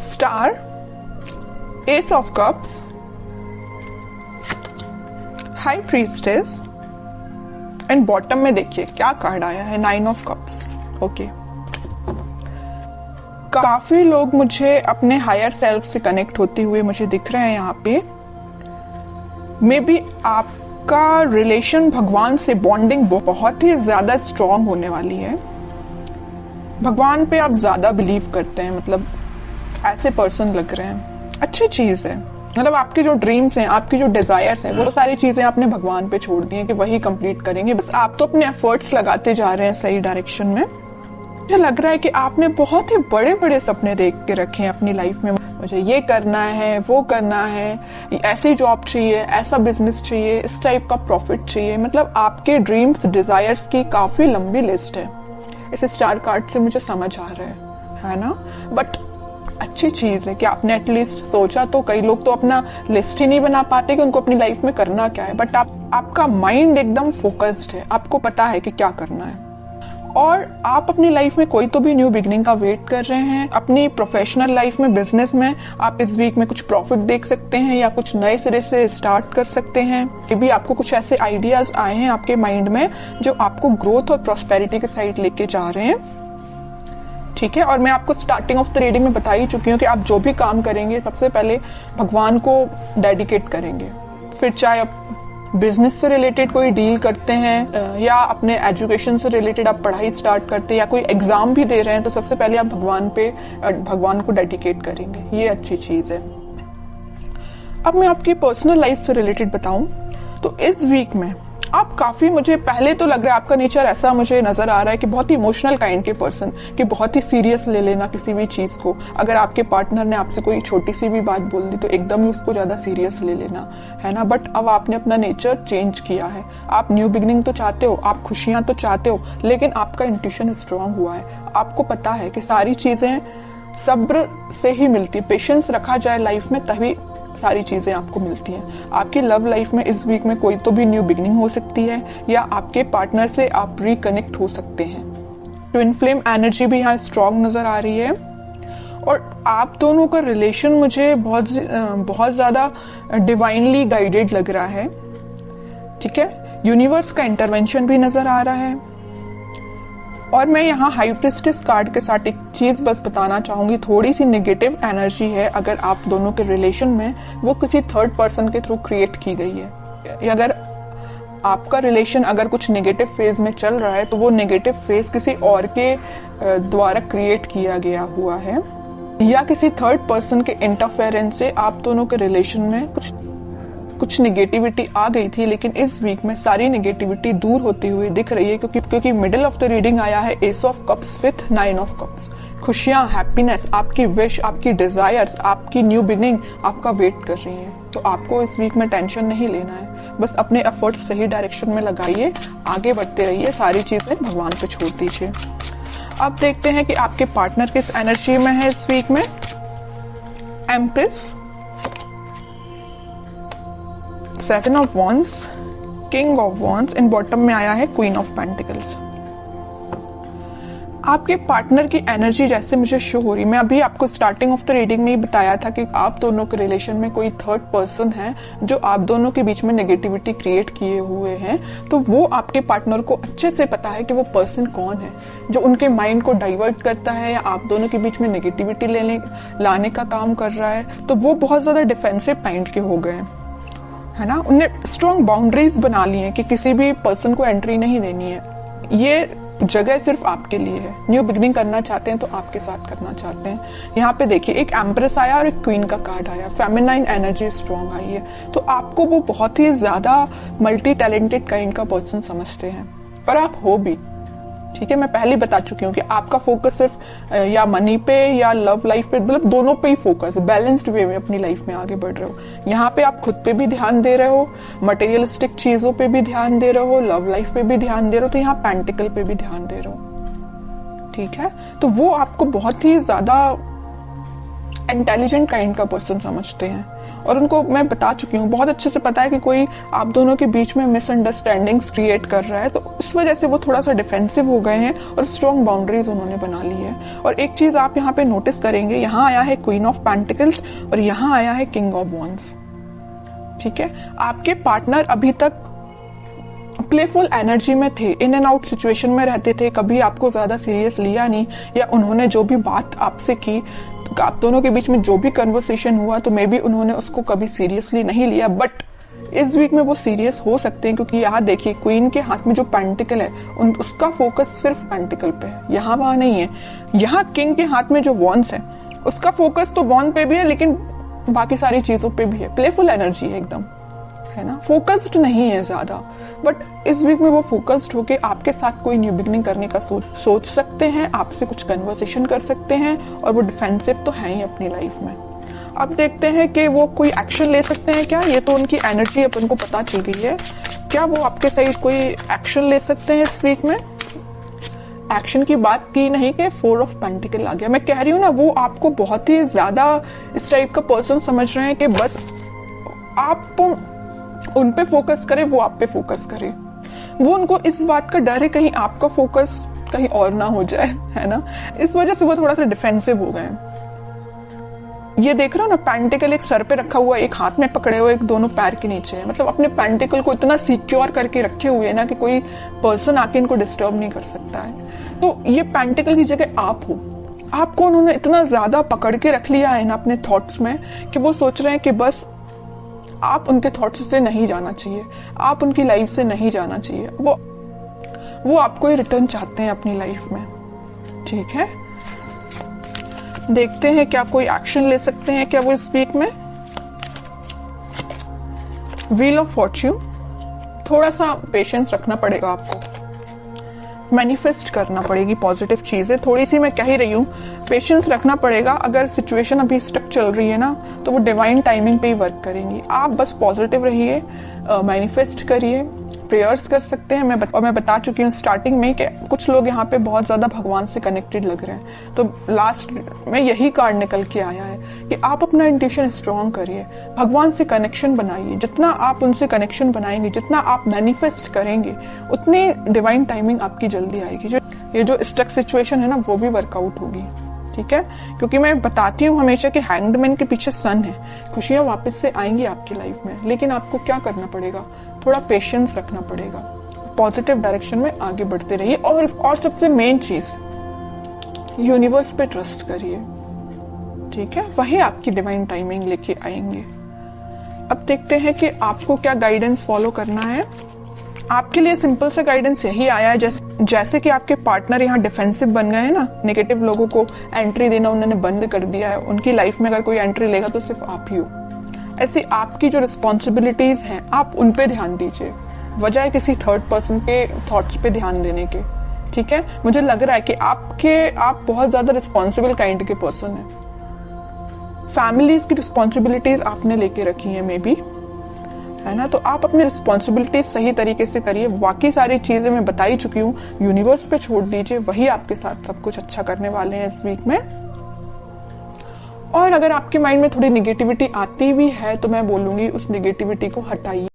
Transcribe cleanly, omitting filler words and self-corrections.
Star, S of cups, high priestess and bottom में देखिए क्या कार्ड आया है, 9 ऑफ कप्स। ओके, काफी लोग मुझे अपने हायर सेल्फ से कनेक्ट होते हुए मुझे दिख रहे हैं यहाँ पे। मे बी आपका रिलेशन भगवान से बॉन्डिंग बहुत ही ज्यादा स्ट्रांग होने वाली है। भगवान पे आप ज्यादा बिलीव करते हैं, मतलब ऐसे पर्सन लग रहे हैं। अच्छी चीज है, मतलब आपके जो ड्रीम्स हैं, आपकी जो डिजायर्स हैं, वो सारी चीजें आपने भगवान पे छोड़ दी हैं कि वही कंप्लीट करेंगे। बस आप तो अपने एफर्ट्स लगाते जा रहे हैं सही डायरेक्शन में। मुझे लग रहा है कि आपने बहुत ही बड़े बड़े सपने देख के रखे हैं अपनी लाइफ में। मुझे ये करना है, वो करना है, ऐसी जॉब चाहिए, ऐसा बिजनेस चाहिए, इस टाइप का प्रॉफिट चाहिए। मतलब आपके ड्रीम्स, डिजायर्स की काफी लंबी लिस्ट है। इस स्टार कार्ड से मुझे समझ आ रहा है ना। बट अच्छी चीज है कि आपने एटलीस्ट सोचा। तो कई लोग तो अपना लिस्ट ही नहीं बना पाते कि उनको अपनी लाइफ में करना क्या है। बट आपका माइंड एकदम फोकस्ड है, आपको पता है कि क्या करना है। और आप अपनी लाइफ में कोई तो भी न्यू बिगनिंग का वेट कर रहे हैं। अपनी प्रोफेशनल लाइफ में, बिजनेस में आप इस वीक में कुछ प्रॉफिट देख सकते हैं या कुछ नए सिरे से स्टार्ट कर सकते हैं। ये भी आपको कुछ ऐसे आइडियाज आए हैं आपके माइंड में जो आपको ग्रोथ और प्रॉस्पेरिटी के साइड लेके जा रहे हैं। ठीक है, और मैं आपको स्टार्टिंग ऑफ द रीडिंग में बता ही चुकी हूँ कि आप जो भी काम करेंगे सबसे पहले भगवान को डेडिकेट करेंगे। फिर चाहे आप बिजनेस से रिलेटेड कोई डील करते हैं या अपने एजुकेशन से रिलेटेड आप पढ़ाई स्टार्ट करते हैं या कोई एग्जाम भी दे रहे हैं, तो सबसे पहले आप भगवान को डेडिकेट करेंगे। ये अच्छी चीज है। अब मैं आपकी पर्सनल लाइफ से रिलेटेड बताऊं तो इस वीक में आप काफी, मुझे पहले तो लग रहा है आपका नेचर ऐसा मुझे नजर आ रहा है कि बहुत ही इमोशनल काइंड के पर्सन, कि बहुत ही सीरियस ले लेना किसी भी चीज को। अगर आपके पार्टनर ने आपसे कोई छोटी सी भी बात बोल दी तो एकदम ही उसको ज्यादा सीरियस ले लेना, है ना। बट अब आपने अपना नेचर चेंज किया है। आप न्यू बिगनिंग तो चाहते हो, आप खुशियां तो चाहते हो, लेकिन आपका इंट्यूशन स्ट्रांग हुआ है। आपको पता है कि सारी चीजें सब्र से ही मिलती, पेशेंस रखा जाए लाइफ में तभी सारी चीजें आपको मिलती हैं। आपकी लव लाइफ में इस वीक में कोई तो भी न्यू बिगनिंग हो सकती है या आपके पार्टनर से आप रिकनेक्ट हो सकते हैं। ट्विन फ्लेम एनर्जी भी यहाँ स्ट्रांग नजर आ रही है और आप दोनों का रिलेशन मुझे बहुत ज्यादा डिवाइनली गाइडेड लग रहा है। ठीक है, यूनिवर्स का इंटरवेंशन भी नजर आ रहा है। और मैं यहाँ हाई प्रीस्टेस कार्ड के साथ एक चीज बस बताना चाहूंगी, थोड़ी सी नेगेटिव एनर्जी है अगर आप दोनों के रिलेशन में, वो किसी थर्ड पर्सन के थ्रू क्रिएट की गई है। अगर आपका रिलेशन अगर कुछ नेगेटिव फेज में चल रहा है तो वो नेगेटिव फेज किसी और के द्वारा क्रिएट किया गया हुआ है या किसी थर्ड पर्सन के इंटरफेरेंस से आप दोनों के रिलेशन में कुछ नेगेटिविटी आ गई थी। लेकिन इस वीक में सारी नेगेटिविटी दूर होती हुई दिख रही है क्योंकि मिडिल ऑफ द रीडिंग आया है S of cups with 9 of cups. खुशियां, हैप्पीनेस, आपकी विश, आपकी डिजायर्स, आपकी न्यू बिगनिंग आपका वेट कर रही है। तो आपको इस वीक में टेंशन नहीं लेना है, बस अपने एफर्ट्स सही डायरेक्शन में लगाइए, आगे बढ़ते रहिए, सारी चीजें भगवान पे छोड़ दीजिए। अब देखते हैं कि आपके पार्टनर किस एनर्जी में है इस वीक में। Empress, 7 of wands, king of wands and bottom में आया है क्वीन ऑफ पेंटिकल्स। आपके पार्टनर की एनर्जी जैसे मुझे शो हो रही, मैं अभी आपको स्टार्टिंग ऑफ द रीडिंग में ही बताया था कि आप दोनों के रिलेशन में कोई थर्ड पर्सन है जो आप दोनों के बीच में नेगेटिविटी क्रिएट किए हुए हैं। तो वो आपके पार्टनर को अच्छे से पता है कि वो पर्सन कौन है जो उनके माइंड को डाइवर्ट करता है या आप दोनों के बीच में नेगेटिविटी लाने का काम कर रहा है। तो वो बहुत ज्यादा डिफेंसिव काइंड के हो गए, है ना। उन्हें स्ट्रॉन्ग बाउंड्रीज बना ली है कि किसी भी पर्सन को एंट्री नहीं देनी है। ये जगह सिर्फ आपके लिए है। न्यू बिगनिंग करना चाहते हैं तो आपके साथ करना चाहते हैं। यहाँ पे देखिए एक एम्प्रेस आया और एक क्वीन का कार्ड आया, फेमिनाइन एनर्जी स्ट्रॉन्ग आई है। तो आपको वो बहुत ही ज्यादा मल्टी टैलेंटेड काइंड का पर्सन समझते हैं और आप हो भी। ठीक है, मैं पहले ही बता चुकी हूँ कि आपका फोकस सिर्फ या मनी पे या लव लाइफ पे, मतलब दोनों पे ही फोकस है। बैलेंस्ड वे में अपनी लाइफ में आगे बढ़ रहे हो। यहाँ पे आप खुद पे भी ध्यान दे रहे हो, मटेरियलिस्टिक चीजों पे भी ध्यान दे रहे हो, लव लाइफ पे भी ध्यान दे रहे हो, तो यहाँ पेंटिकल पे भी ध्यान दे रहे हो। ठीक है, तो वो आपको बहुत ही ज्यादा इंटेलिजेंट काइंड का पर्सन समझते हैं और उनको मैं बता चुकी हूँ, बहुत अच्छे से पता है कि कोई आप दोनों के बीच में मिसअंडरस्टैंडिंग्स क्रिएट कर रहा है, तो इस वजह से वो थोड़ा सा डिफेंसिव हो गए हैं और स्ट्रॉन्ग बाउंड्रीज उन्होंने बना ली है। और एक चीज आप यहाँ पे नोटिस करेंगे, यहाँ आया है क्वीन ऑफ पेंटिकल्स और यहाँ आया है किंग ऑफ वॉन्ड्स। ठीक है, आपके पार्टनर अभी तक प्लेफुल एनर्जी में थे, इन एंड आउट सिचुएशन में रहते थे, कभी आपको ज्यादा सीरियस लिया नहीं, या उन्होंने जो भी बात आपसे की, तो आप दोनों के बीच में जो भी कन्वर्सेशन हुआ तो मे बी उन्होंने उसको कभी सीरियसली नहीं लिया। बट इस वीक में वो सीरियस हो सकते हैं, क्योंकि यहाँ देखिए क्वीन के हाथ में जो पेंटिकल है उसका फोकस सिर्फ पेंटिकल पे है, यहाँ वहां नहीं है। यहाँ किंग के हाथ में जो वॉन्ड्स है उसका फोकस तो वॉन्ड पे भी है, लेकिन बाकी सारी चीजों पे भी है। प्लेफुल एनर्जी है एकदम, है ना, फोकस्ड नहीं है ज्यादा। बट इस वीक में वो फोकस्ड होके आपके साथ कोई न्यू बिगनिंग करने का सोच सकते हैं, आपसे कुछ कन्वर्सेशन कर सकते हैं, और वो डिफेंसिव तो है ही अपनी लाइफ में। अब देखते हैं कि वो कोई एक्शन ले सकते हैं क्या। ये तो उनकी एनर्जी अपन को पता चल गई है, क्या वो आपके साइड कोई एक्शन ले सकते हैं इस वीक में। एक्शन की बात की नहीं कि 4 ऑफ पेंटिकल आ गया। मैं कह रही हूँ ना, वो आपको बहुत ही ज्यादा इस टाइप का पर्सन समझ रहे हैं कि बस आप उन पे फोकस करें, वो आप पे फोकस करें। वो उनको इस बात का डर है कहीं आपका फोकस कहीं और ना हो जाए, है ना, इस वजह से वो थोड़ा सा डिफेंसिव हो गए। ये देख रहे हो ना, पेंटिकल एक सर पे रखा हुआ, एक हाथ में पकड़े हुए, एक दोनों पैर के नीचे है। मतलब अपने पेंटिकल को इतना सिक्योर करके रखे हुए है ना कि कोई पर्सन आके इनको डिस्टर्ब नहीं कर सकता है। तो ये पेंटिकल की जगह आप हो, आपको उन्होंने इतना ज्यादा पकड़ के रख लिया है ना अपने थॉट्स में कि वो सोच रहे हैं कि बस आप उनके थॉट्स से नहीं जाना चाहिए, आप उनकी लाइफ से नहीं जाना चाहिए। वो आपको ही रिटर्न चाहते हैं अपनी लाइफ में। ठीक है, देखते हैं क्या कोई एक्शन ले सकते हैं क्या वो इस वीक में। व्हील ऑफ फॉर्च्यून, थोड़ा सा पेशेंस रखना पड़ेगा आपको, मैनिफेस्ट करना पड़ेगी पॉजिटिव चीजें। थोड़ी सी मैं कह ही रही हूँ, पेशेंस रखना पड़ेगा। अगर सिचुएशन अभी स्टक चल रही है ना, तो वो डिवाइन टाइमिंग पे ही वर्क करेंगी। आप बस पॉजिटिव रहिए, मैनिफेस्ट करिए, प्रेयर्स कर सकते हैं। मैं बता चुकी हूँ स्टार्टिंग में कि कुछ लोग यहाँ पे बहुत ज्यादा भगवान से कनेक्टेड लग रहे हैं, तो लास्ट में यही कार्ड निकल के आया है कि आप अपना इंट्यूशन स्ट्रॉन्ग करिए, भगवान से कनेक्शन बनाइए। जितना आप उनसे कनेक्शन बनाएंगे, जितना आप मैनिफेस्ट करेंगे, उतनी डिवाइन टाइमिंग आपकी जल्दी आएगी। ये जो स्टक सिचुएशन है ना, वो भी वर्कआउट होगी। ठीक है, क्योंकि मैं बताती हूँ हमेशा कि हैंग्ड मैन के पीछे सन है, खुशियां वापस से आएंगी आपकी लाइफ में। लेकिन आपको क्या करना पड़ेगा, थोड़ा पेशेंस रखना पड़ेगा, पॉजिटिव डायरेक्शन में आगे बढ़ते रहिए। और सबसे मेन चीज, यूनिवर्स पे ट्रस्ट करिए। ठीक है, वही आपकी डिवाइन टाइमिंग लेके आएंगे। अब देखते हैं कि आपको क्या गाइडेंस फॉलो करना है। आपके लिए सिंपल सा गाइडेंस यही आया है, जैसे कि आपके पार्टनर यहाँ डिफेंसिव बन गए हैं ना, नेगेटिव लोगों को एंट्री देना उन्होंने बंद कर दिया है, उनकी लाइफ में अगर कोई एंट्री लेगा तो सिर्फ आप ही हो। ऐसी आपकी जो रिस्पॉन्सिबिलिटीज हैं, आप उन पे ध्यान दीजिए, बजाय किसी थर्ड पर्सन के थॉट्स पे ध्यान देने के। ठीक है, मुझे लग रहा है कि आप बहुत ज्यादा रिस्पॉन्सिबल काइंड के पर्सन हैं। फैमिलीज की रिस्पॉन्सिबिलिटीज आपने लेके रखी है मे बी, है ना, तो आप अपनी रिस्पॉन्सिबिलिटीज सही तरीके से करिए। बाकी सारी चीजें मैं बता ही चुकी हूँ, यूनिवर्स पे छोड़ दीजिए, वही आपके साथ सब कुछ अच्छा करने वाले हैं इस वीक में। और अगर आपके माइंड में थोड़ी निगेटिविटी आती भी है तो मैं बोलूंगी उस निगेटिविटी को हटाइए।